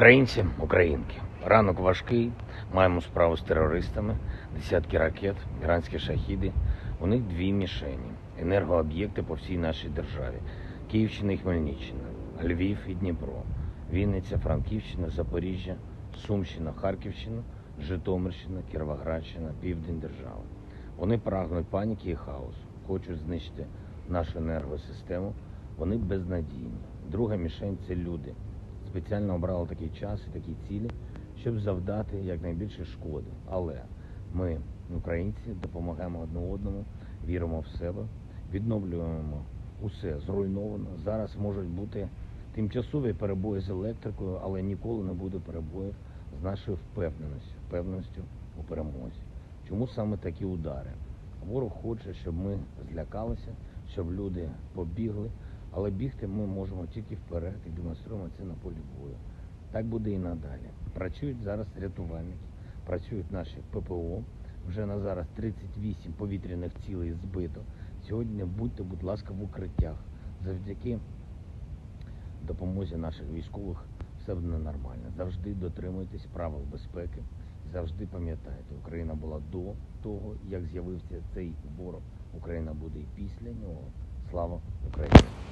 Українці, українки, ранок важкий, маємо справу з терористами, десятки ракет, іранські шахіди. У них дві мішені – енергооб'єкти по всій нашій державі. Київщина і Хмельниччина, Львів і Дніпро, Вінниця, Франківщина, Запоріжжя, Сумщина, Харківщина, Житомирщина, Кіровоградщина, Південь держави. Вони прагнуть паніки і хаосу, хочуть знищити нашу енергосистему, вони безнадійні. Друга мішень – це люди. Спеціально обрали такий час і такі цілі, щоб завдати якнайбільше шкоди. Але ми, українці, допомагаємо одне одному, віримо в себе, відновлюємо усе зруйновано. Зараз можуть бути тимчасові перебої з електрикою, але ніколи не буде перебоїв з нашою впевненістю у перемозі. Чому саме такі удари? Ворог хоче, щоб ми злякалися, щоб люди побігли, але бігти ми можемо тільки вперед і демонструємо це на полі бою. Так буде і надалі. Працюють зараз рятувальники, працюють наші ППО. Вже на зараз 38 повітряних цілей збито. Сьогодні будьте, будь ласка, в укриттях. Завдяки допомозі наших військових все буде нормально. Завжди дотримуйтесь правил безпеки. Завжди пам'ятайте, Україна була до того, як з'явився цей ворог. Україна буде і після нього. Слава Україні!